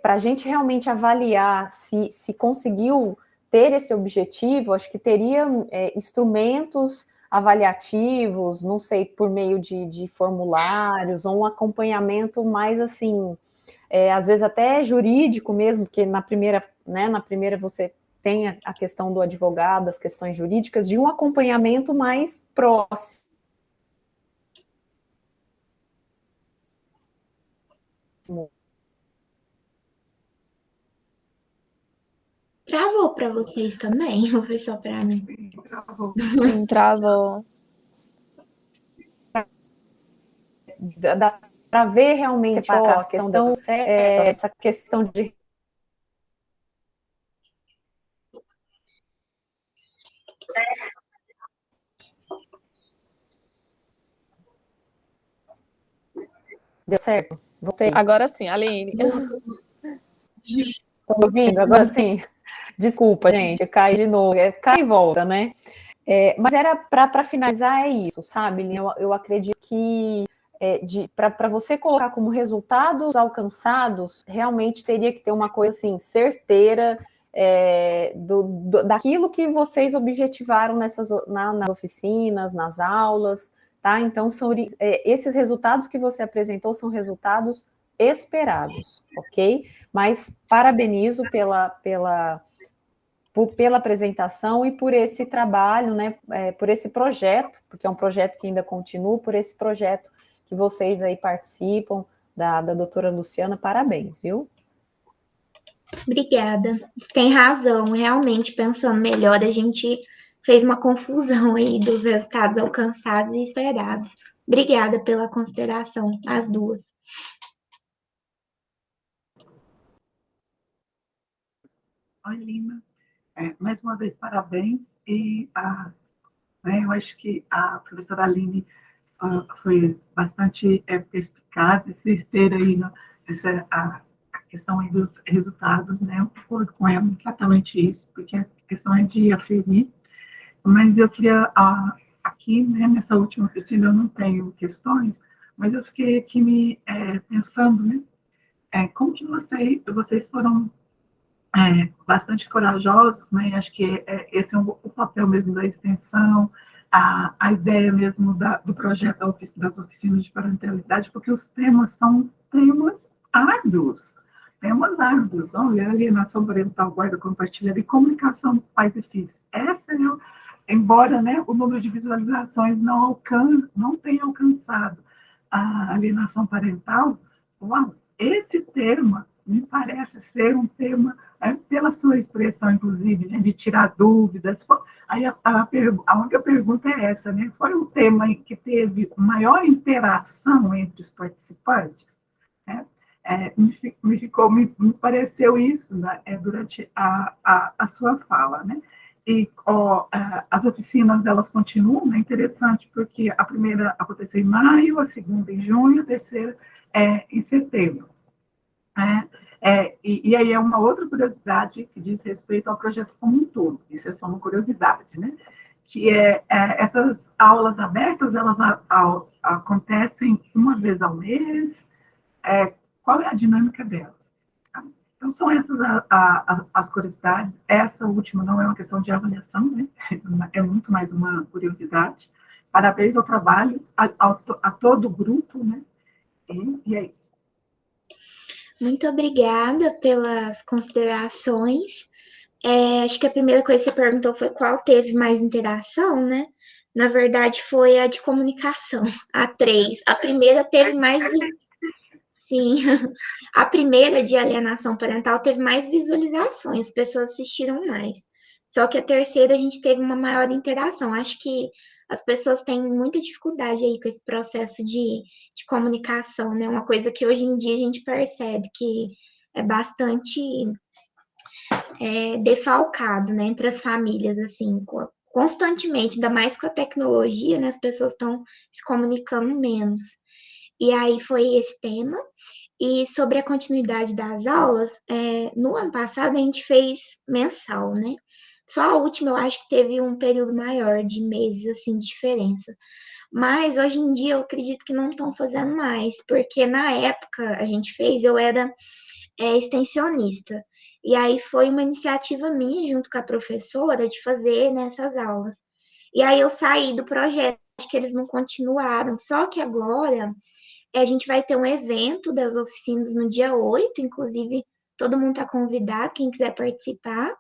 D: para a gente realmente avaliar se conseguiu ter esse objetivo, acho que teria instrumentos avaliativos, não sei, por meio de formulários, ou um acompanhamento mais, assim, às vezes até jurídico mesmo, porque na primeira você tem a questão do advogado, as questões jurídicas, de um acompanhamento mais próximo.
E: Travou para vocês também, ou foi só para mim?
A: Sim, travou.
D: Para ver realmente a questão, essa questão de... Deu certo? Voltei.
A: Agora sim, Aline.
D: Estão ouvindo? Agora sim. Desculpa, gente, cai de novo. Cai e volta, né? Mas era para finalizar, é isso, sabe? Eu acredito que para você colocar como resultados alcançados, realmente teria que ter uma coisa assim, certeira, daquilo que vocês objetivaram nas oficinas, nas aulas, tá? Então, esses resultados que você apresentou são resultados esperados, ok? Mas parabenizo pela apresentação e por esse trabalho, né, por esse projeto, porque é um projeto que ainda continua, por esse projeto que vocês aí participam, da doutora Luciana, parabéns, viu?
E: Obrigada. Você tem razão, realmente, pensando melhor, a gente fez uma confusão aí dos resultados alcançados e esperados. Obrigada pela consideração, as duas.
C: Oi, Lina. Mais uma vez, parabéns. E eu acho que a professora Aline foi bastante perspicaz e certeira aí a questão aí dos resultados, né? Eu concordo com ela exatamente isso, porque a questão é de aferir. Mas eu queria, aqui, né, nessa última oficina, eu não tenho questões, mas eu fiquei aqui pensando, né? Como que vocês foram bastante corajosos, né? Acho que esse é o papel mesmo da extensão, a ideia mesmo do projeto das oficinas de parentalidade, porque os temas são temas árduos, olha, alienação parental, guarda compartilhada e comunicação de pais e filhos. Embora, né, o número de visualizações não tenha alcançado a alienação parental, uau, esse tema me parece ser um tema, pela sua expressão, inclusive, né, de tirar dúvidas. Aí a única pergunta é essa, né? Foi um tema que teve maior interação entre os participantes? Né? Me pareceu isso, né, durante a sua fala, né? E as oficinas, elas continuam, né? Interessante, porque a primeira aconteceu em maio, a segunda em junho, a terceira em setembro. E aí é uma outra curiosidade que diz respeito ao projeto como um todo, isso é só uma curiosidade, né? Que essas aulas abertas, elas acontecem uma vez ao mês, qual é a dinâmica delas? Tá? Então, são essas as curiosidades. Essa última não é uma questão de avaliação, né? É muito mais uma curiosidade. Parabéns ao trabalho, a todo o grupo, né? E é isso.
E: Muito obrigada pelas considerações. Acho que a primeira coisa que você perguntou foi qual teve mais interação, né? Na verdade, foi a de comunicação, a 3. A primeira teve mais. Sim, a primeira de alienação parental teve mais visualizações, as pessoas assistiram mais. Só que a terceira a gente teve uma maior interação. Acho que as pessoas têm muita dificuldade aí com esse processo de comunicação, né? Uma coisa que hoje em dia a gente percebe que é bastante defalcado, né, entre as famílias, assim, constantemente, ainda mais com a tecnologia, né? As pessoas estão se comunicando menos. E aí foi esse tema. E sobre a continuidade das aulas, no ano passado a gente fez mensal, né? Só a última eu acho que teve um período maior de meses, assim, de diferença. Mas hoje em dia eu acredito que não estão fazendo mais, porque na época a gente fez, eu era extensionista. E aí foi uma iniciativa minha, junto com a professora, de fazer nessas aulas. E aí eu saí do projeto, acho que eles não continuaram. Só que agora a gente vai ter um evento das oficinas no dia 8, inclusive todo mundo está convidado, quem quiser participar.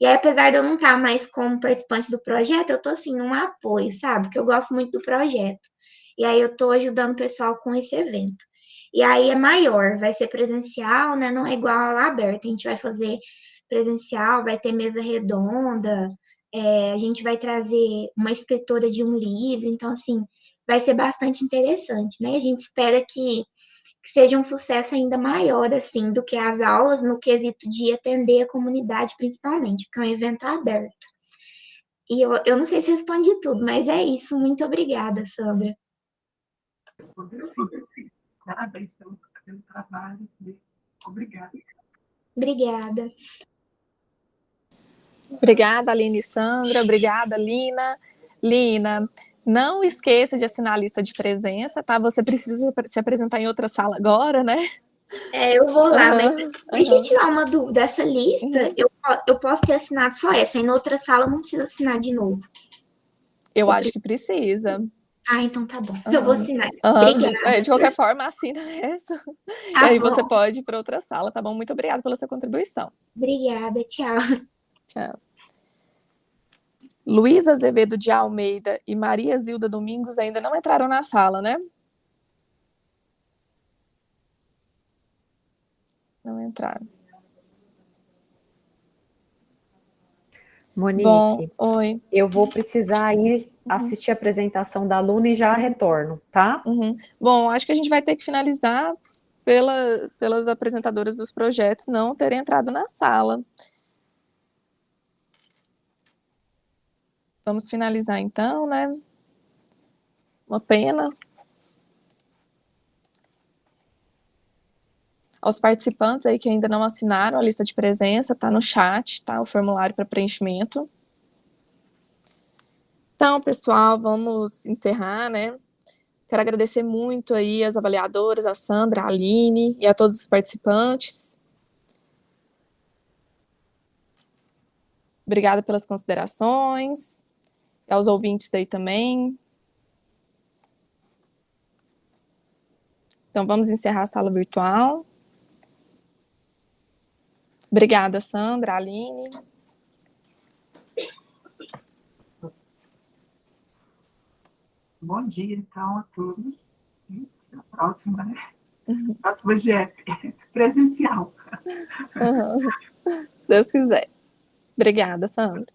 E: E aí, apesar de eu não estar mais como participante do projeto, eu estou assim, num apoio, sabe? Porque eu gosto muito do projeto. E aí eu estou ajudando o pessoal com esse evento. E aí é maior, vai ser presencial, né? Não é igual a aula aberta. A gente vai fazer presencial, vai ter mesa redonda, a gente vai trazer uma escritora de um livro, então, assim, vai ser bastante interessante, né? A gente espera que seja um sucesso ainda maior, assim, do que as aulas, no quesito de atender a comunidade, principalmente, porque é um evento aberto. E eu não sei se respondi tudo, mas é isso. Muito obrigada, Sandra.
C: Sim. Parabéns pelo trabalho. Obrigada.
E: Obrigada.
A: Obrigada, Aline e Sandra. Obrigada, Lina. Lina, não esqueça de assinar a lista de presença, tá? Você precisa se apresentar em outra sala agora, né?
E: Eu vou lá, mas deixa eu
A: uhum.
E: tirar uma dúvida. Essa lista, eu posso ter assinado só essa, e na outra sala eu não preciso assinar de novo.
A: Eu acho que precisa.
E: Ah, então tá bom. Eu vou assinar.
A: Uhum.
E: Obrigada.
A: De qualquer forma, assina essa.
E: Tá
A: e aí
E: bom.
A: você pode ir para outra sala, tá bom? Muito obrigada pela sua contribuição.
E: Obrigada, tchau.
A: Tchau. Luísa Azevedo de Almeida e Maria Zilda Domingos ainda não entraram na sala, né? Não entraram.
D: Monique,
A: Bom, oi.
D: Eu vou precisar ir assistir a apresentação da aluna e já retorno, tá?
A: Bom, acho que a gente vai ter que finalizar pelas apresentadoras dos projetos não terem entrado na sala. Vamos finalizar então, né? Uma pena. Aos participantes aí que ainda não assinaram a lista de presença, tá no chat, tá? O formulário para preenchimento. Então, pessoal, vamos encerrar, né? Quero agradecer muito aí as avaliadoras, a Sandra, a Aline e a todos os participantes. Obrigada pelas considerações. E aos ouvintes aí também. Então, vamos encerrar a sala virtual. Obrigada, Sandra, Aline.
C: Bom dia, então, a todos. Até a próxima, né? Próxima GF, presencial.
A: Se Deus quiser. Obrigada, Sandra.